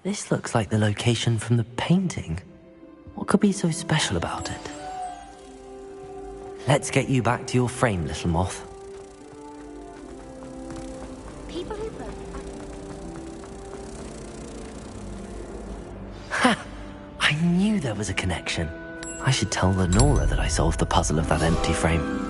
This looks like the location from the painting. What could be so special about it? Let's get you back to your frame, little moth. People who vote. Ha! I knew there was a connection. I should tell Lenora that I solved the puzzle of that empty frame.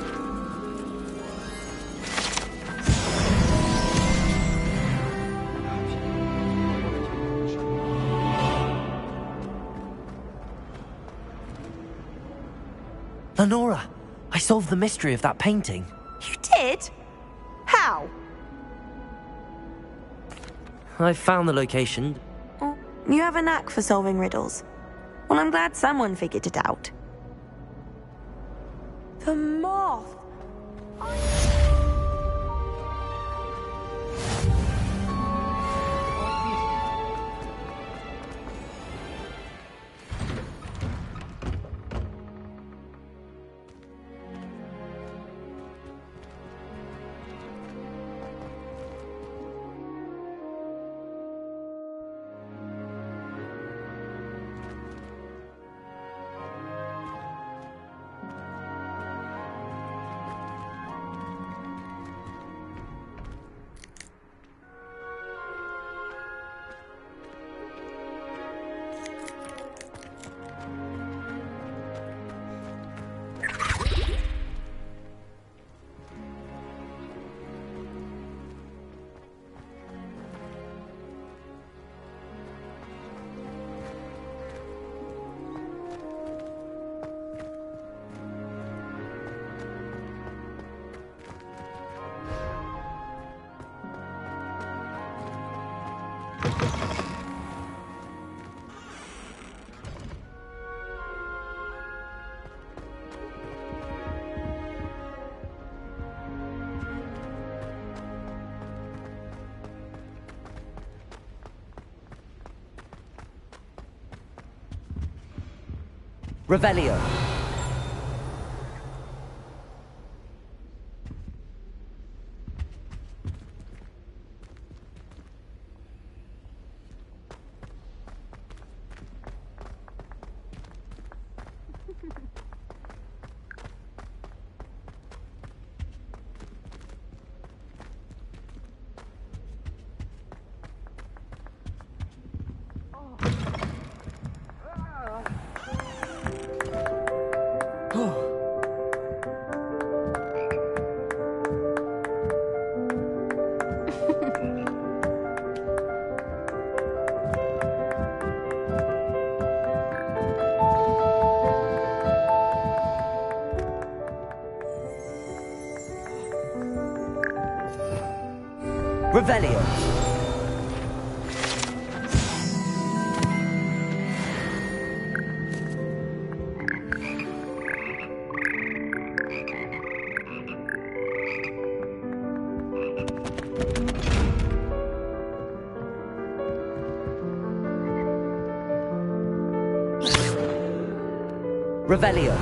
Lenora, I solved the mystery of that painting. You did? How? I found the location. Oh, you have a knack for solving riddles. Well, I'm glad someone figured it out. The moth! Revelio. Revelio. Revelio.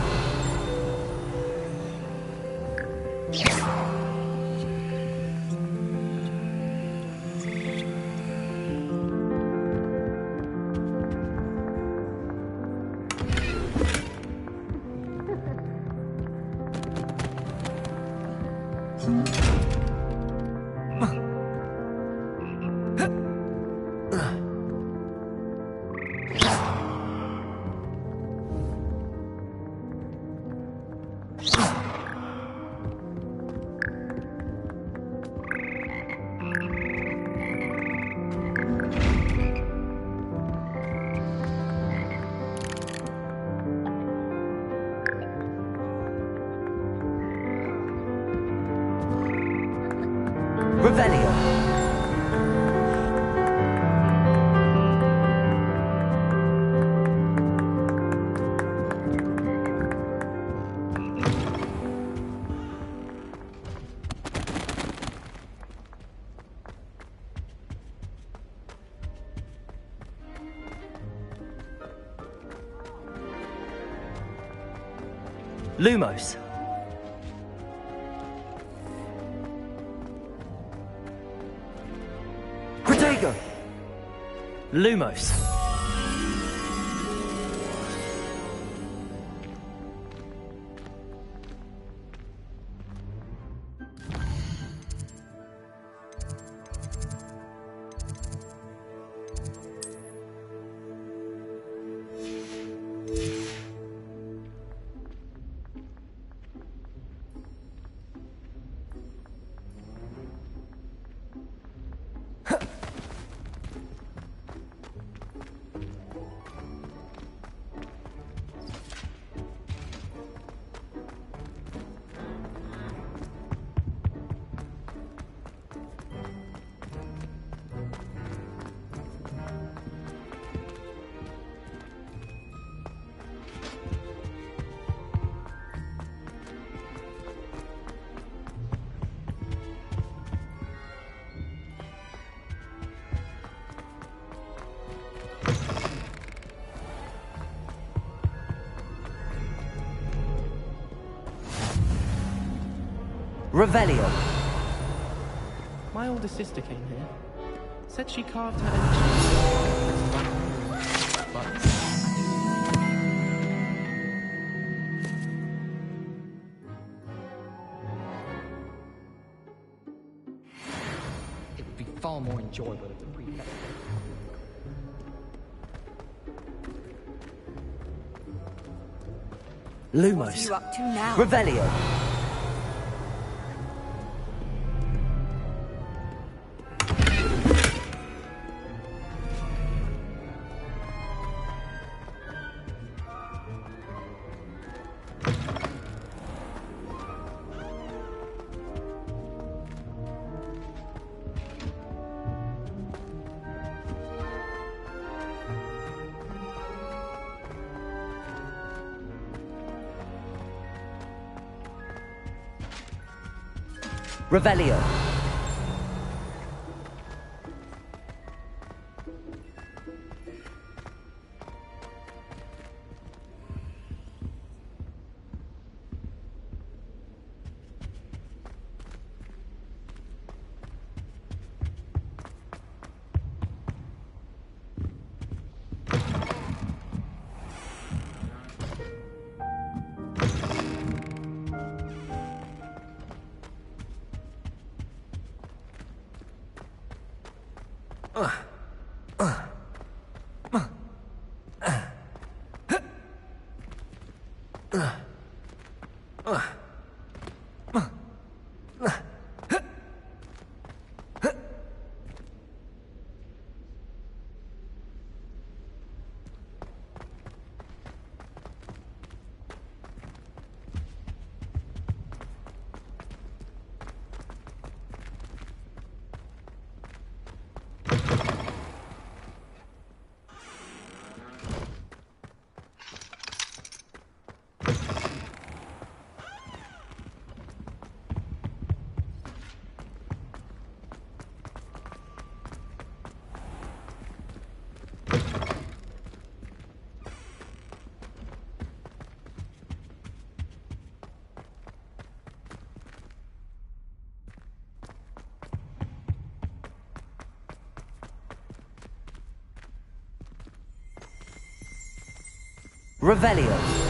Revelio. Lumos. Protego. Lumos. Revelio. My older sister came here. Said she carved her own. But it would be far more enjoyable if the prefect. Lumos. What are you up to now? Revelio. Revelio. Revelio.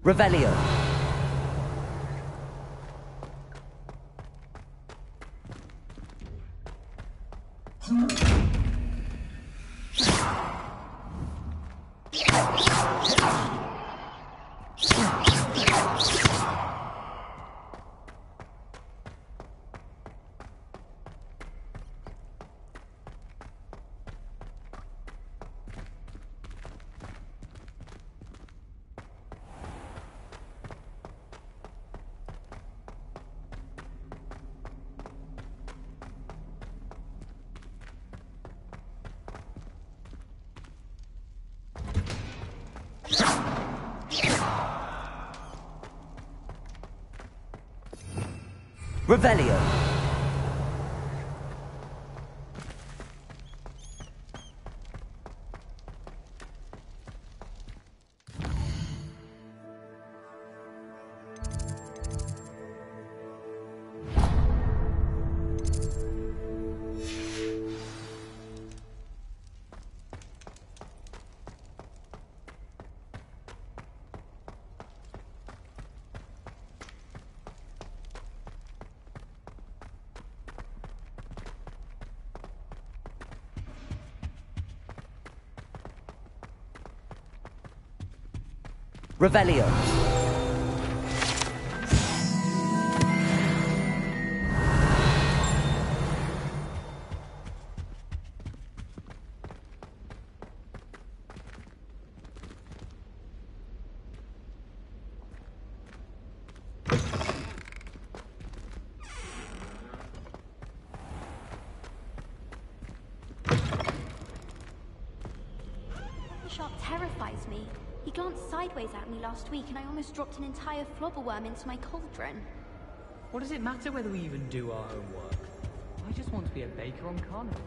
Revelio. Revelio. Revelio. The shark terrifies me. He glanced sideways at me last week and I almost dropped an entire flobberworm into my cauldron. What does it matter whether we even do our homework? I just want to be a baker on Carnival.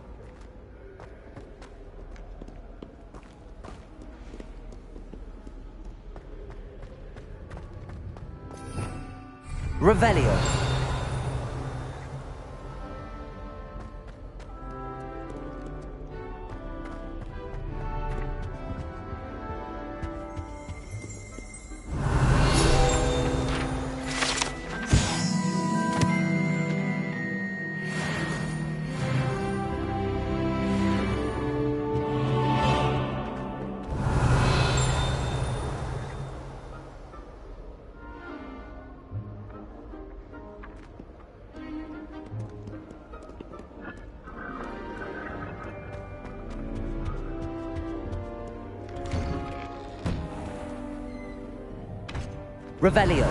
Revelio. Revelio.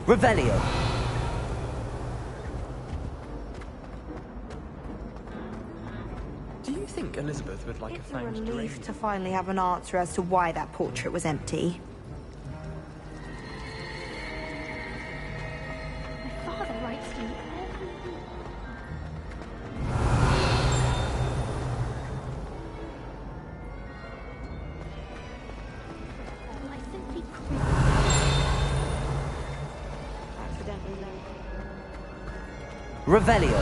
Revelio. Do you think Elizabeth would like It's a a flamed relief drain? to finally have an answer as to why that portrait was empty. My father writes to me every week. I simply couldn't. Accidentally left. Revelio.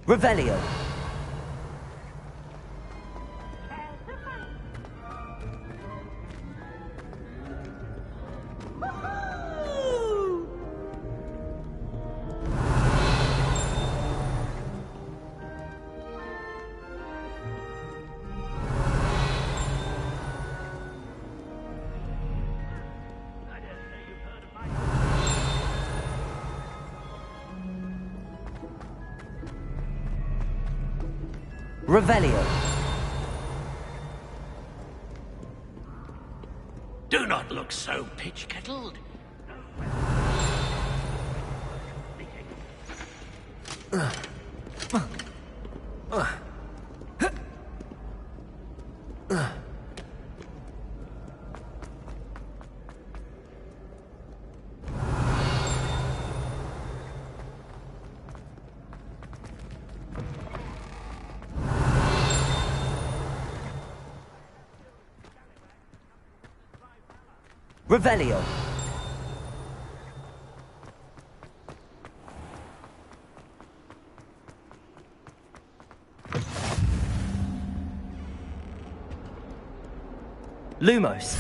Revelio. Revelio. Do not look so pitch-kettled. Revelio. Lumos.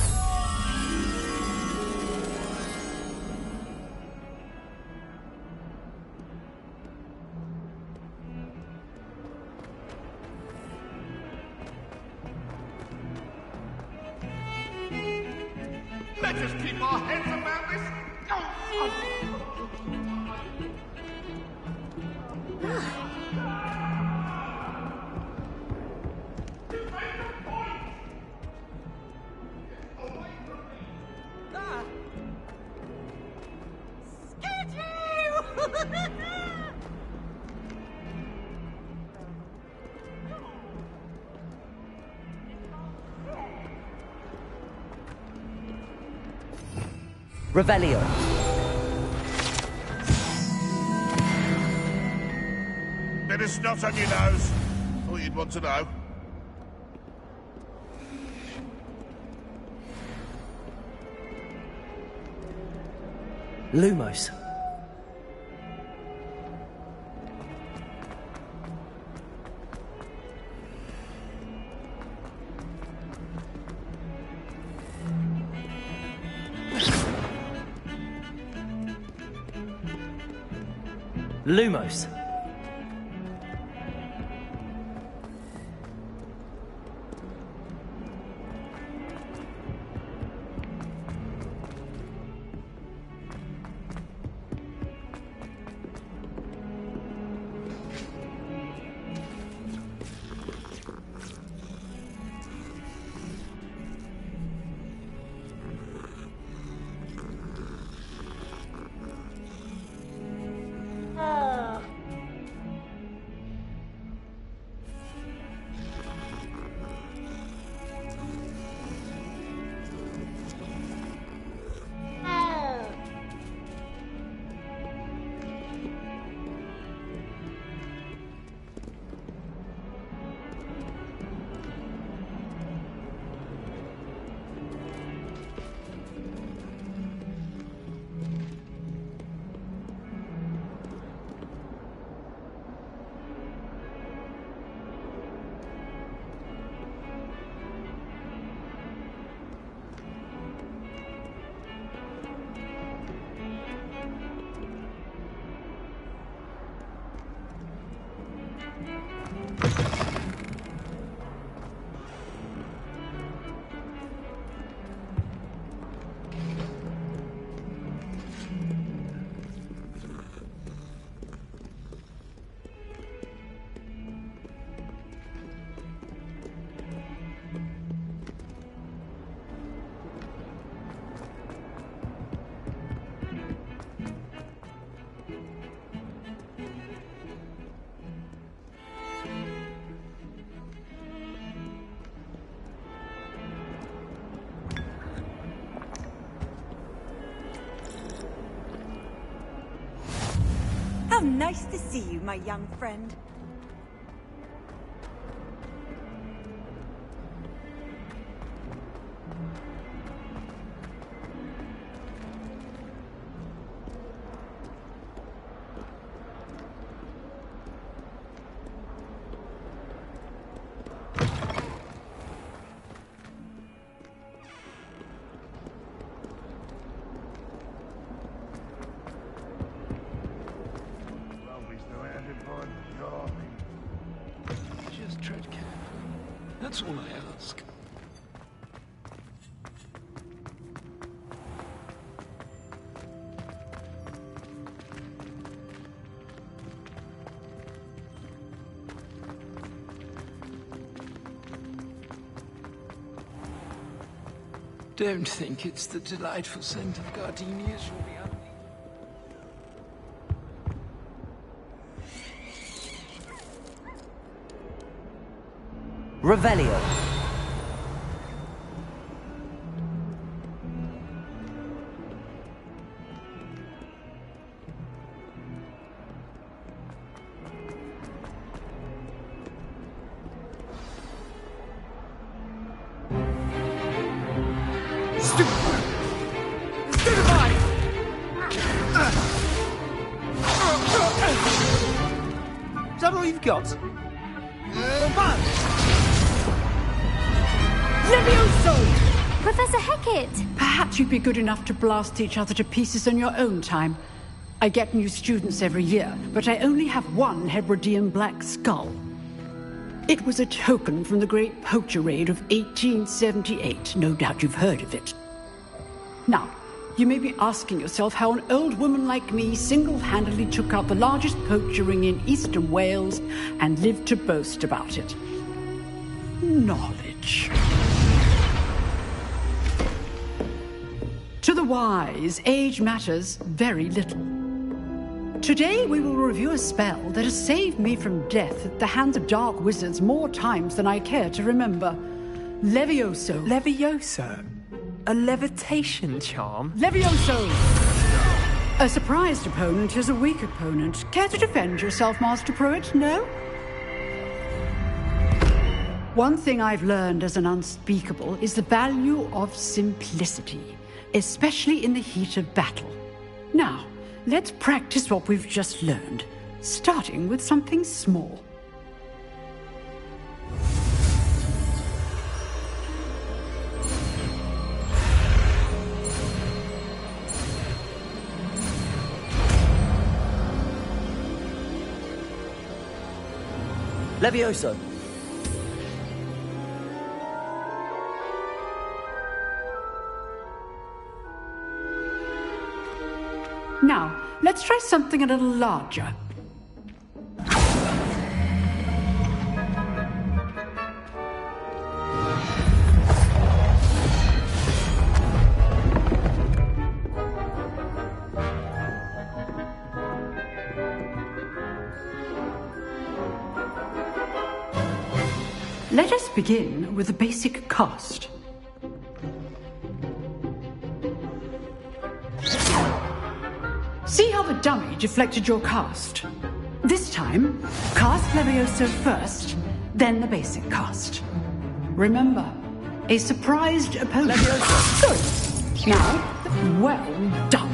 Let us keep our heads about this. Revelio. Bit of snot on your nose. Thought you'd want to know. Lumos. Lumos. How nice to see you, my young friend. Just tread carefully. That's all I ask. Don't think it's the delightful scent of gardenias you'll be under. Revelio. Is that all you've got? Levioso! Professor Hecat! Perhaps you'd be good enough to blast each other to pieces in your own time. I get new students every year, but I only have one Hebridean black skull. It was a token from the Great Poacher Raid of 1878. No doubt you've heard of it. Now, you may be asking yourself how an old woman like me single-handedly took out the largest poacher ring in eastern Wales and lived to boast about it. Knowledge. To the wise, age matters very little. Today we will review a spell that has saved me from death at the hands of dark wizards more times than I care to remember. Levioso. Levioso? A levitation charm? Levioso! A surprised opponent is a weak opponent. Care to defend yourself, Master Pruitt? No? One thing I've learned as an unspeakable is the value of simplicity, especially in the heat of battle. Now, let's practice what we've just learned, starting with something small. Levioso. Now, let's try something a little larger. Let us begin with a basic cast. See how the dummy deflected your cast? This time, cast Levioso first, then the basic cast. Remember, a surprised opponent. Levioso. Good. Now, well done.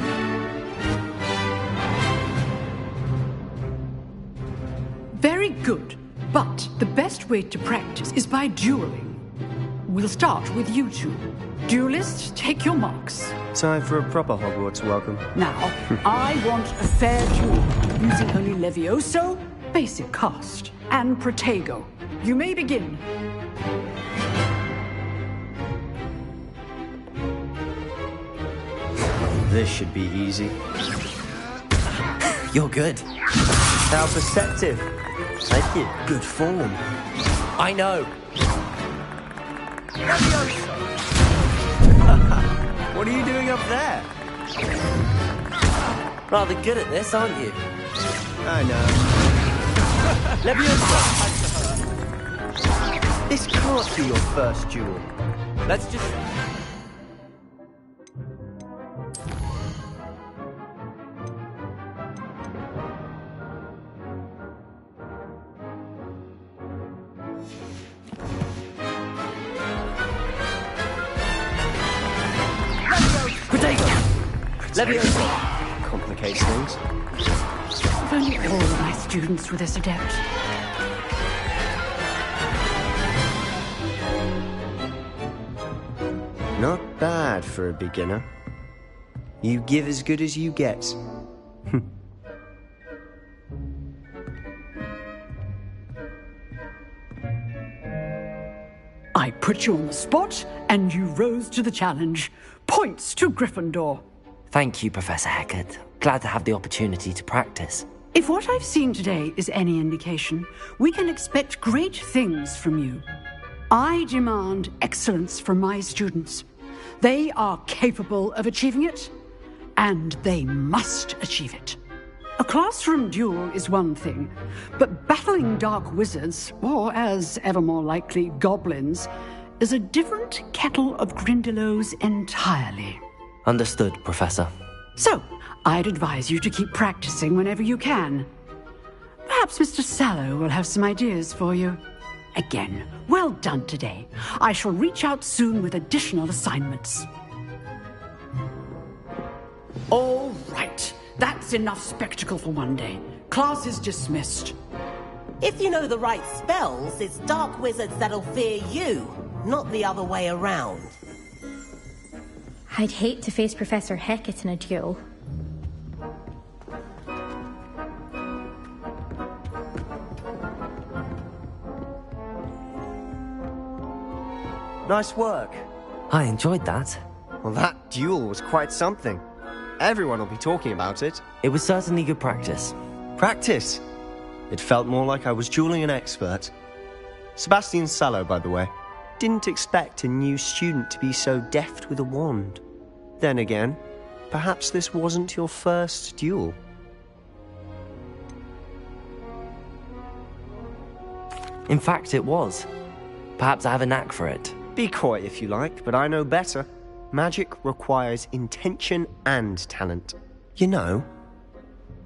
Very good. But the best way to practice is by dueling. We'll start with you two. Duelists, take your marks. Time for a proper Hogwarts welcome. Now, I want a fair duel, using only Levioso, basic cast, and Protego. You may begin. This should be easy. You're good. How perceptive. Thank you. Good form. I know. What are you doing up there? Rather good at this, aren't you? I know. Levioso! This can't be your first duel. Let's just... Levioso! Complicates things. If only all of my students were this adept. Not bad for a beginner. You give as good as you get. I put you on the spot, and you rose to the challenge. Points to Gryffindor. Thank you, Professor Hecat. Glad to have the opportunity to practice. If what I've seen today is any indication, we can expect great things from you. I demand excellence from my students. They are capable of achieving it, and they must achieve it. A classroom duel is one thing, but battling dark wizards, or as ever more likely, goblins, is a different kettle of Grindylows entirely. Understood, Professor. So, I'd advise you to keep practicing whenever you can. Perhaps Mr. Sallow will have some ideas for you. Again, well done today. I shall reach out soon with additional assignments. All right. That's enough spectacle for one day. Class is dismissed. If you know the right spells, it's dark wizards that'll fear you, not the other way around. I'd hate to face Professor Hecat in a duel. Nice work. I enjoyed that. Well, that duel was quite something. Everyone will be talking about it. It was certainly good practice. Practice? It felt more like I was dueling an expert. Sebastian Sallow, by the way. Didn't expect a new student to be so deft with a wand. Then again, perhaps this wasn't your first duel. In fact, it was. Perhaps I have a knack for it. Be coy if you like, but I know better. Magic requires intention and talent. You know,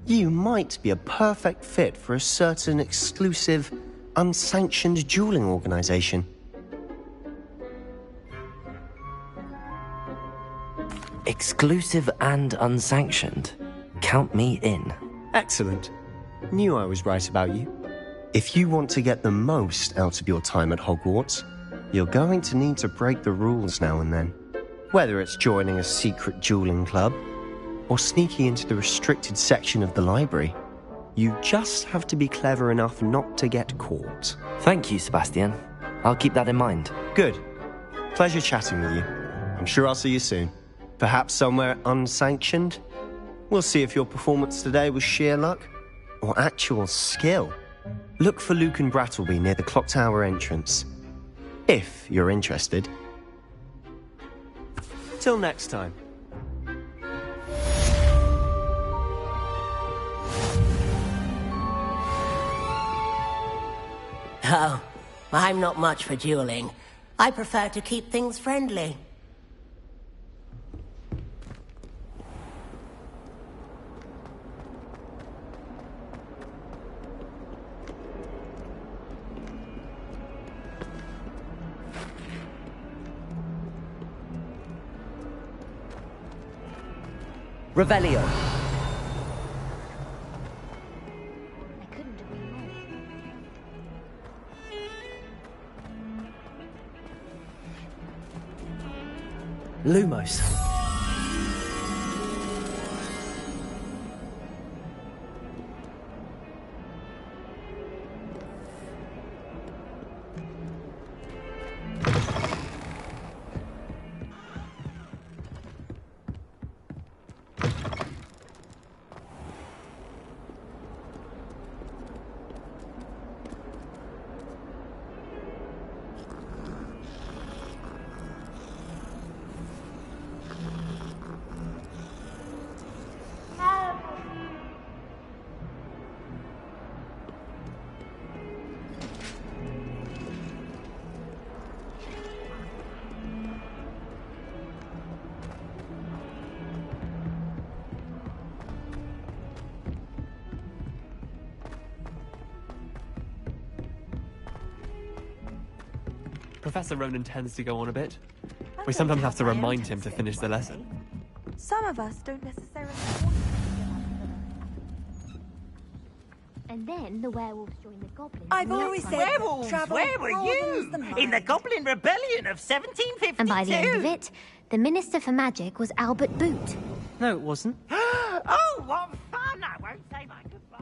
you might be a perfect fit for a certain exclusive, unsanctioned dueling organization. Exclusive and unsanctioned. Count me in. Excellent. Knew I was right about you. If you want to get the most out of your time at Hogwarts, you're going to need to break the rules now and then. Whether it's joining a secret dueling club, or sneaking into the restricted section of the library, you just have to be clever enough not to get caught. Thank you, Sebastian. I'll keep that in mind. Good. Pleasure chatting with you. I'm sure I'll see you soon. Perhaps somewhere unsanctioned? We'll see if your performance today was sheer luck, or actual skill. Look for Lucan Brattleby near the Clock Tower entrance. If you're interested. Till next time. Oh, I'm not much for dueling. I prefer to keep things friendly. Revelio. I couldn't agree more. Lumos. Professor Ronan tends to go on a bit. We sometimes have to remind him to finish the lesson. Some of us don't necessarily want to. And then the werewolves join the goblins. I've always said Werewolves, travel where were broadens you? the mind. In the Goblin Rebellion of 1752. And by the end of it, the Minister for Magic was Albert Boot. No, it wasn't. Oh, what fun! I won't say my goodbye.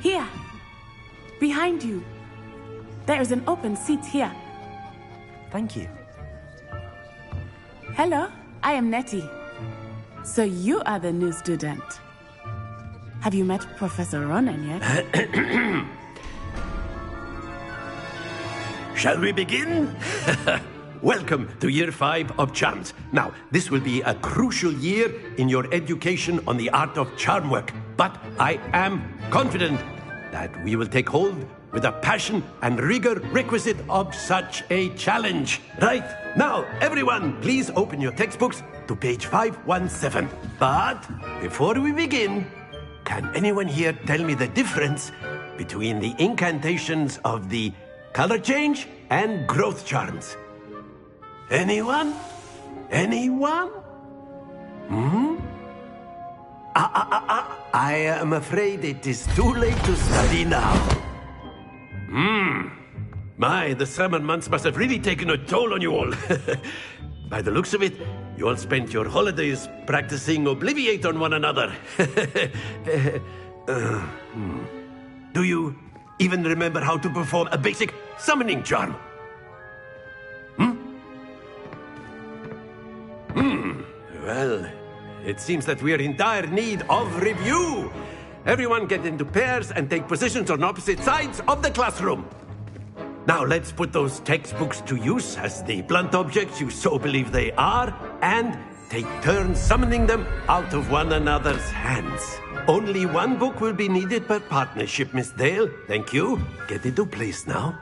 Here. Behind you. There is an open seat here. Thank you. Hello, I am Nettie. So you are the new student. Have you met Professor Ronan yet? Shall we begin? Welcome to Year 5 of Charms. Now, this will be a crucial year in your education on the art of charm work. But I am confident that we will take hold with the passion and rigor requisite of such a challenge. Right, now, everyone, please open your textbooks to page 517. But before we begin, can anyone here tell me the difference between the incantations of the color change and growth charms? Anyone? Anyone? I am afraid it is too late to study now. My, the summer months must have really taken a toll on you all. By the looks of it, you all spent your holidays practicing Obliviate on one another. Do you even remember how to perform a basic summoning charm? Well, it seems that we are in dire need of review. Everyone get into pairs and take positions on opposite sides of the classroom. Now let's put those textbooks to use as the blunt objects you so believe they are, and take turns summoning them out of one another's hands. Only one book will be needed per partnership, Miss Dale. Thank you. Get into place now.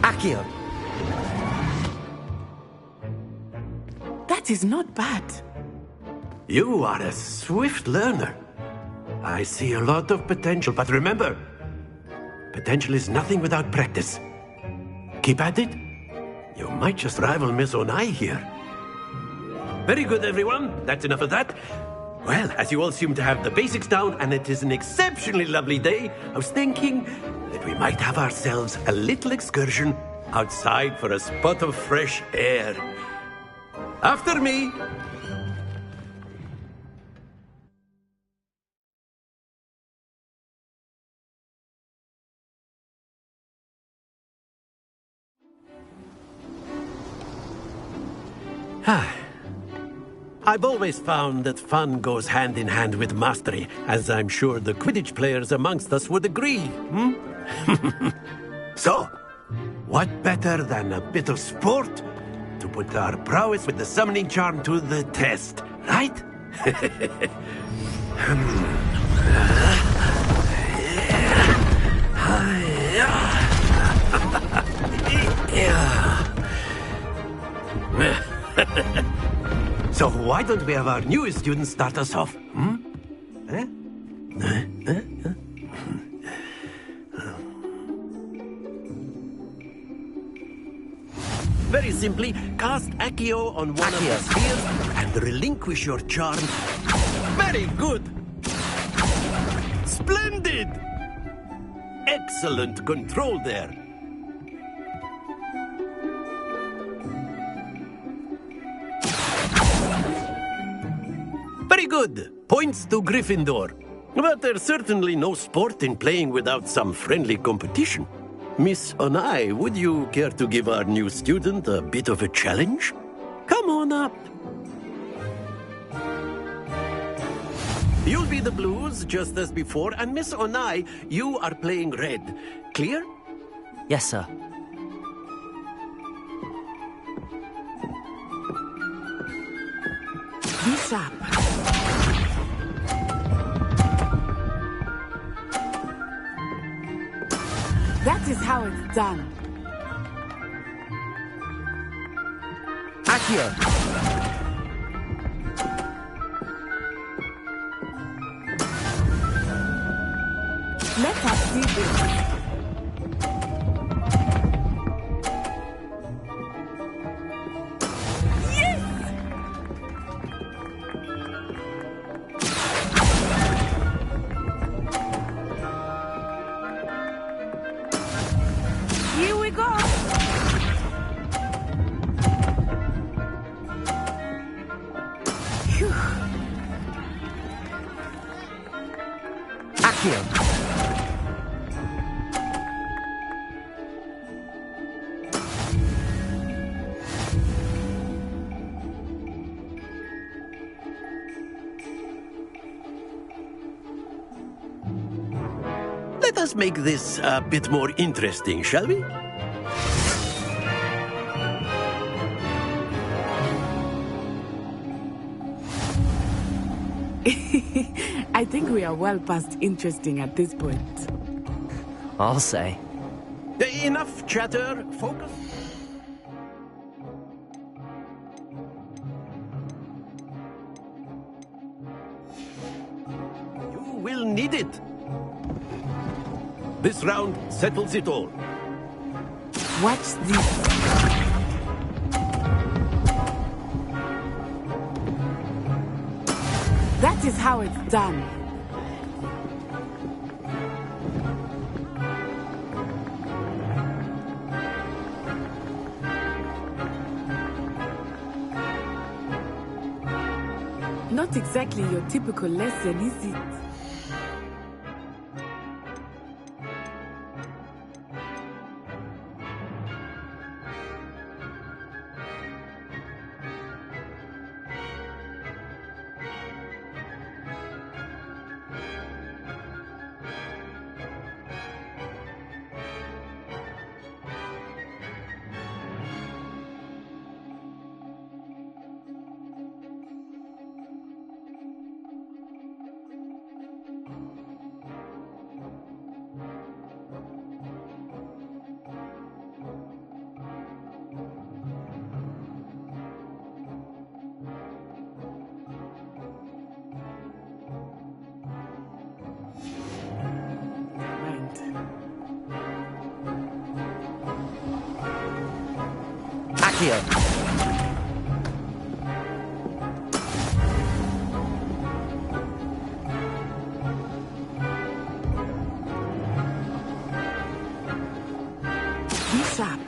Accio. That is not bad. You are a swift learner. I see a lot of potential, but remember, potential is nothing without practice. Keep at it. You might just rival Miss Onai here. Very good, everyone. That's enough of that. Well, as you all seem to have the basics down, and it is an exceptionally lovely day, I was thinking that we might have ourselves a little excursion outside for a spot of fresh air. After me. I've always found that fun goes hand in hand with mastery, as I'm sure the Quidditch players amongst us would agree. So, what better than a bit of sport to put our prowess with the summoning charm to the test, right? So why don't we have our newest student start us off? Very simply, cast Accio on one of the spheres and relinquish your charm. Very good! Splendid! Excellent control there. Very good. Points to Gryffindor. But there's certainly no sport in playing without some friendly competition. Miss Onai, would you care to give our new student a bit of a challenge? Come on up. You'll be the blues, just as before, and Miss Onai, you are playing red. Clear? Yes, sir. This up. That is how it's done. Accio. Let us see this. let us make this a bit more interesting, shall we? I think we are well past interesting at this point. I'll say. Enough chatter. Focus. You will need it. This round settles it all. Watch this. That is how it's done. Not exactly your typical lesson, is it? Accio. Be sharp.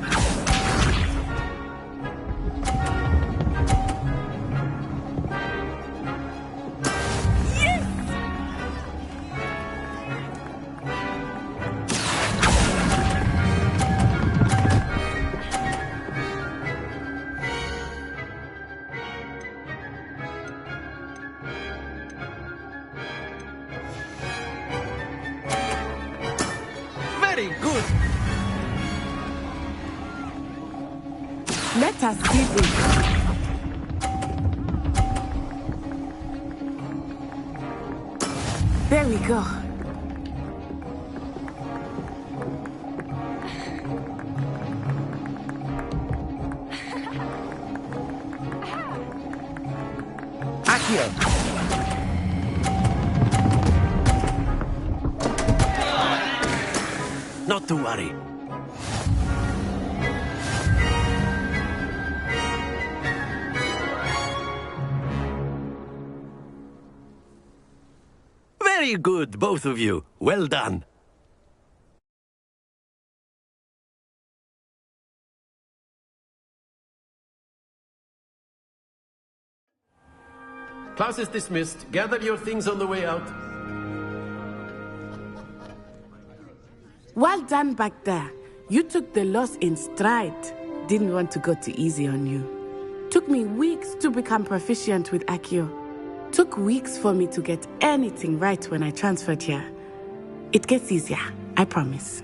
Very good. Let us see this. There we go. Accio. Not to worry. Very good, both of you. Well done. Class is dismissed. Gather your things on the way out. Well done back there. You took the loss in stride. Didn't want to go too easy on you. Took me weeks to become proficient with Accio. Took weeks for me to get anything right when I transferred here. It gets easier, I promise.